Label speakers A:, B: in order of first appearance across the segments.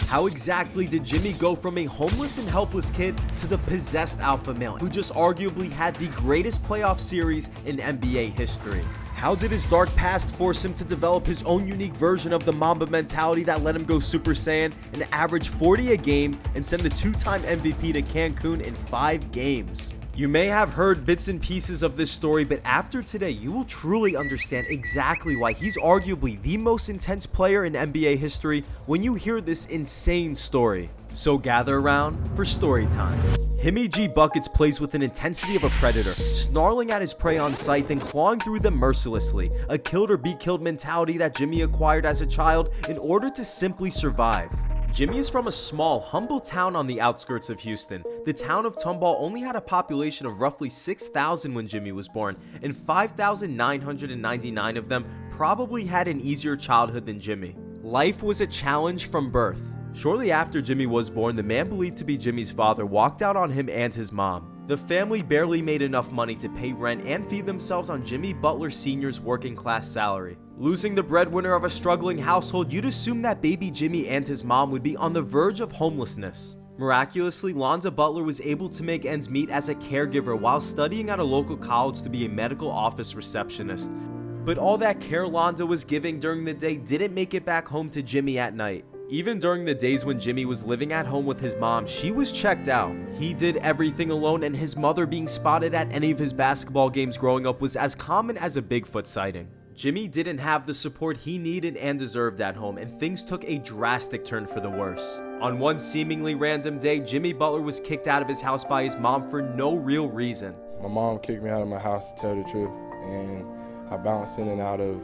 A: How exactly did Jimmy go from a homeless and helpless kid to the possessed alpha male who just arguably had the greatest playoff series in NBA history? How did his dark past force him to develop his own unique version of the Mamba mentality that let him go Super Saiyan and average 40 a game and send the two-time MVP to Cancun in 5 games? You may have heard bits and pieces of this story, but after today, you will truly understand exactly why he's arguably the most intense player in NBA history when you hear this insane story. So gather around for story time. Jimmy G Buckets plays with an intensity of a predator, snarling at his prey on sight, then clawing through them mercilessly, a killed or be killed mentality that Jimmy acquired as a child in order to simply survive. Jimmy is from a small, humble town on the outskirts of Houston. The town of Tomball only had a population of roughly 6,000 when Jimmy was born, and 5,999 of them probably had an easier childhood than Jimmy. Life was a challenge from birth. Shortly after Jimmy was born, the man believed to be Jimmy's father walked out on him and his mom. The family barely made enough money to pay rent and feed themselves on Jimmy Butler Sr.'s working class salary. Losing the breadwinner of a struggling household, you'd assume that baby Jimmy and his mom would be on the verge of homelessness. Miraculously, Londa Butler was able to make ends meet as a caregiver while studying at a local college to be a medical office receptionist. But all that care Londa was giving during the day didn't make it back home to Jimmy at night. Even during the days when Jimmy was living at home with his mom, she was checked out. He did everything alone, and his mother being spotted at any of his basketball games growing up was as common as a Bigfoot sighting. Jimmy didn't have the support he needed and deserved at home, and things took a drastic turn for the worse. On one seemingly random day, Jimmy Butler was kicked out of his house by his mom for no real reason.
B: My mom kicked me out of my house, to tell the truth, and I bounced in and out of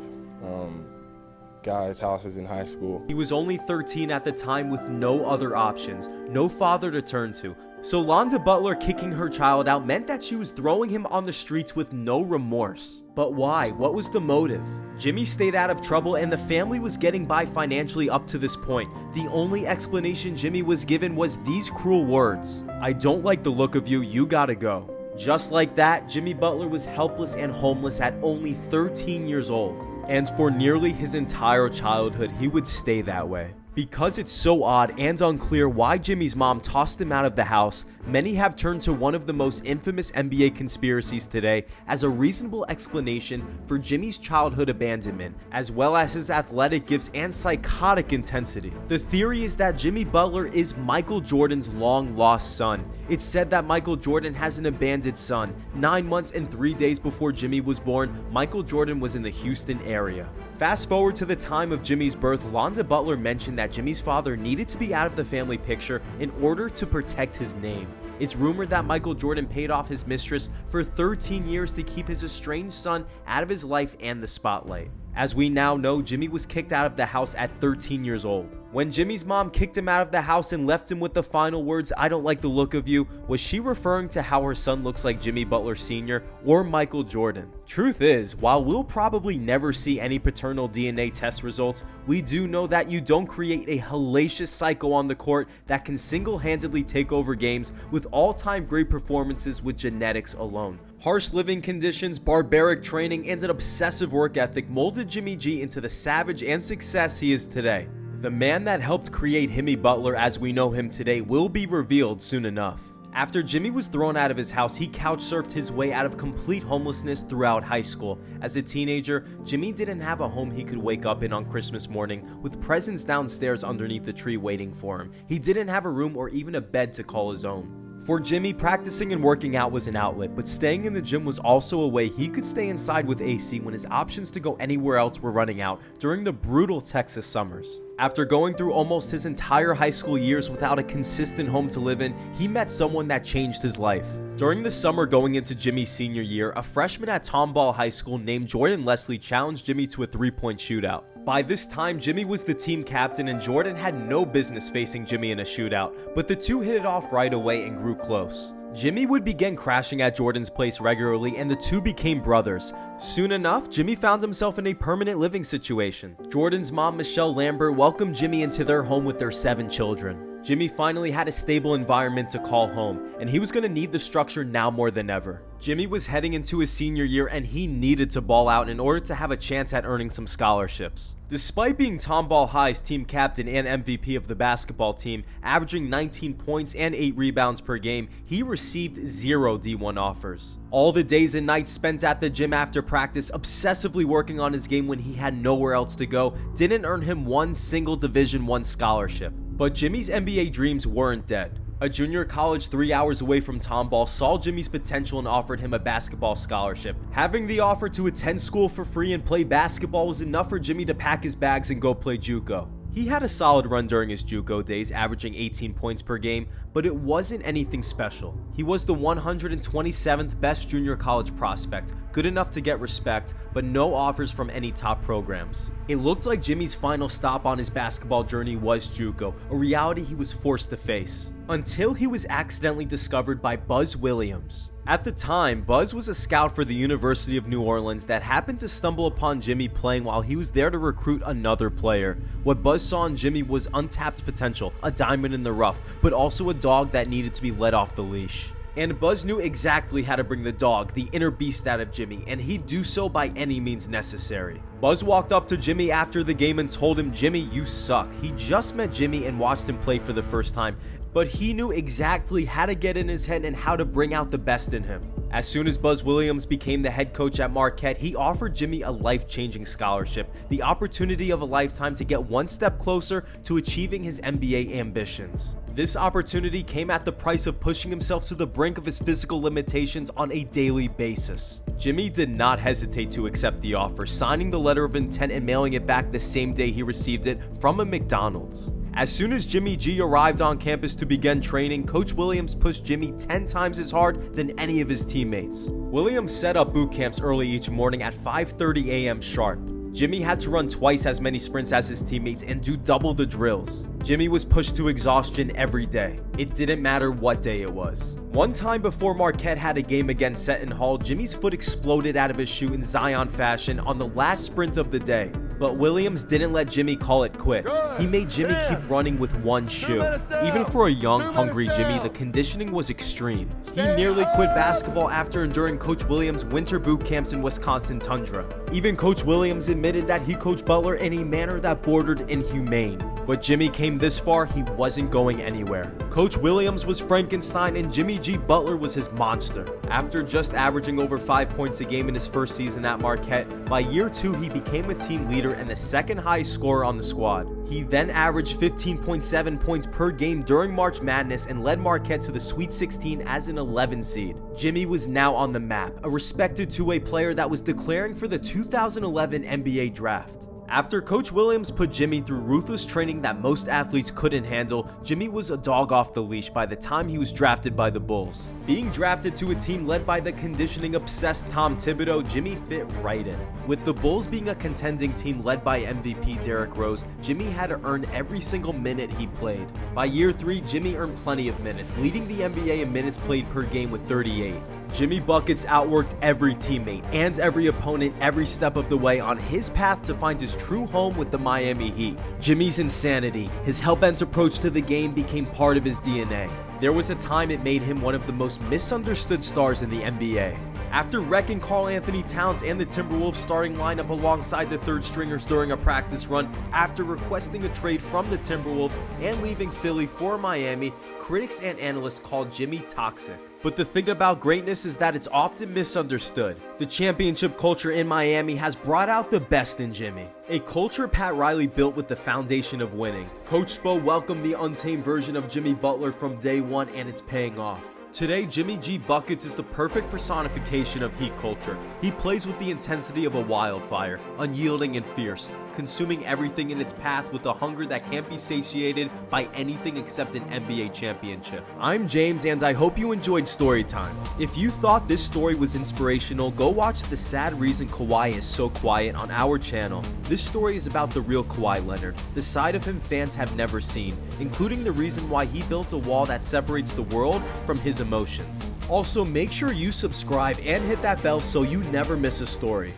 B: guys' houses in high school.
A: He was only 13 at the time with no other options, no father to turn to. So Londa Butler kicking her child out meant that she was throwing him on the streets with no remorse. But why? What was the motive? Jimmy stayed out of trouble and the family was getting by financially up to this point. The only explanation Jimmy was given was these cruel words: "I don't like the look of you, you gotta go." Just like that, Jimmy Butler was helpless and homeless at only 13 years old. And for nearly his entire childhood, he would stay that way. Because it's so odd and unclear why Jimmy's mom tossed him out of the house, many have turned to one of the most infamous NBA conspiracies today as a reasonable explanation for Jimmy's childhood abandonment, as well as his athletic gifts and psychotic intensity. The theory is that Jimmy Butler is Michael Jordan's long-lost son. It's said that Michael Jordan has an abandoned son. 9 months and 3 days before Jimmy was born, Michael Jordan was in the Houston area. Fast forward to the time of Jimmy's birth, Londa Butler mentioned that Jimmy's father needed to be out of the family picture in order to protect his name. It's rumored that Michael Jordan paid off his mistress for 13 years to keep his estranged son out of his life and the spotlight. As we now know, Jimmy was kicked out of the house at 13 years old. When Jimmy's mom kicked him out of the house and left him with the final words, "I don't like the look of you," was she referring to how her son looks like Jimmy Butler Sr. or Michael Jordan? Truth is, while we'll probably never see any paternal DNA test results, we do know that you don't create a hellacious psycho on the court that can single-handedly take over games with all-time great performances with genetics alone. Harsh living conditions, barbaric training, and an obsessive work ethic molded Jimmy G into the savage and success he is today. The man that helped create Jimmy Butler as we know him today will be revealed soon enough. After Jimmy was thrown out of his house, he couch surfed his way out of complete homelessness throughout high school. As a teenager, Jimmy didn't have a home he could wake up in on Christmas morning with presents downstairs underneath the tree waiting for him. He didn't have a room or even a bed to call his own. For Jimmy, practicing and working out was an outlet, but staying in the gym was also a way he could stay inside with AC when his options to go anywhere else were running out during the brutal Texas summers. After going through almost his entire high school years without a consistent home to live in, he met someone that changed his life. During the summer going into Jimmy's senior year, a freshman at Tomball High School named Jordan Leslie challenged Jimmy to a three-point shootout. By this time, Jimmy was the team captain and Jordan had no business facing Jimmy in a shootout, but the two hit it off right away and grew close. Jimmy would begin crashing at Jordan's place regularly and the two became brothers. Soon enough, Jimmy found himself in a permanent living situation. Jordan's mom, Michelle Lambert, welcomed Jimmy into their home with their 7 children. Jimmy finally had a stable environment to call home, and he was going to need the structure now more than ever. Jimmy was heading into his senior year and he needed to ball out in order to have a chance at earning some scholarships. Despite being Tomball High's team captain and MVP of the basketball team, averaging 19 points and 8 rebounds per game, he received 0 D1 offers. All the days and nights spent at the gym after practice obsessively working on his game when he had nowhere else to go didn't earn him one single Division I scholarship. But Jimmy's NBA dreams weren't dead. A junior college 3 hours away from Tomball saw Jimmy's potential and offered him a basketball scholarship. Having the offer to attend school for free and play basketball was enough for Jimmy to pack his bags and go play JUCO. He had a solid run during his JUCO days, averaging 18 points per game, but it wasn't anything special. He was the 127th best junior college prospect, good enough to get respect, but no offers from any top programs. It looked like Jimmy's final stop on his basketball journey was JUCO, a reality he was forced to face, until he was accidentally discovered by Buzz Williams. At the time, Buzz was a scout for the University of New Orleans that happened to stumble upon Jimmy playing while he was there to recruit another player. What Buzz saw in Jimmy was untapped potential, a diamond in the rough, but also a dog that needed to be let off the leash. And Buzz knew exactly how to bring the dog, the inner beast out of Jimmy, and he'd do so by any means necessary. Buzz walked up to Jimmy after the game and told him, "Jimmy, you suck." He just met Jimmy and watched him play for the first time, but he knew exactly how to get in his head and how to bring out the best in him. As soon as Buzz Williams became the head coach at Marquette, he offered Jimmy a life-changing scholarship, the opportunity of a lifetime to get one step closer to achieving his NBA ambitions. This opportunity came at the price of pushing himself to the brink of his physical limitations on a daily basis. Jimmy did not hesitate to accept the offer, signing the letter of intent and mailing it back the same day he received it from a McDonald's. As soon as Jimmy G arrived on campus to begin training, Coach Williams pushed Jimmy 10 times as hard than any of his teammates. Williams set up boot camps early each morning at 5:30 a.m. sharp. Jimmy had to run twice as many sprints as his teammates and do double the drills. Jimmy was pushed to exhaustion every day. It didn't matter what day it was. One time before Marquette had a game against Seton Hall, Jimmy's foot exploded out of his shoe in Zion fashion on the last sprint of the day. But Williams didn't let Jimmy call it quits. He made Jimmy keep running with one shoe. Even for a young, hungry Jimmy, the conditioning was extreme. He nearly quit basketball after enduring Coach Williams' winter boot camps in Wisconsin tundra. Even Coach Williams admitted that he coached Butler in a manner that bordered inhumane. But Jimmy came this far, he wasn't going anywhere. Coach Williams was Frankenstein and Jimmy G. Butler was his monster. After just averaging over 5 points a game in his first season at Marquette, by year 2 he became a team leader and the second highest scorer on the squad. He then averaged 15.7 points per game during March Madness and led Marquette to the Sweet 16 as an 11 seed. Jimmy was now on the map, a respected two-way player that was declaring for the 2011 NBA draft. After Coach Williams put Jimmy through ruthless training that most athletes couldn't handle, Jimmy was a dog off the leash by the time he was drafted by the Bulls. Being drafted to a team led by the conditioning-obsessed Tom Thibodeau, Jimmy fit right in. With the Bulls being a contending team led by MVP Derrick Rose, Jimmy had to earn every single minute he played. By year 3, Jimmy earned plenty of minutes, leading the NBA in minutes played per game with 38. Jimmy Buckets outworked every teammate and every opponent every step of the way on his path to find his true home with the Miami Heat. Jimmy's insanity, his hell-bent approach to the game became part of his DNA. There was a time it made him one of the most misunderstood stars in the NBA. After wrecking Karl Anthony Towns and the Timberwolves starting lineup alongside the third stringers during a practice run, after requesting a trade from the Timberwolves and leaving Philly for Miami, critics and analysts called Jimmy toxic. But the thing about greatness is that it's often misunderstood. The championship culture in Miami has brought out the best in Jimmy. A culture Pat Riley built with the foundation of winning. Coach Spo welcomed the untamed version of Jimmy Butler from day one, and it's paying off. Today, Jimmy G. Buckets is the perfect personification of Heat culture. He plays with the intensity of a wildfire, unyielding and fierce, consuming everything in its path with a hunger that can't be satiated by anything except an NBA championship. I'm James, and I hope you enjoyed Storytime. If you thought this story was inspirational, go watch The Sad Reason Kawhi Is So Quiet on our channel. This story is about the real Kawhi Leonard, the side of him fans have never seen, including the reason why he built a wall that separates the world from his emotions. Also, make sure you subscribe and hit that bell so you never miss a story.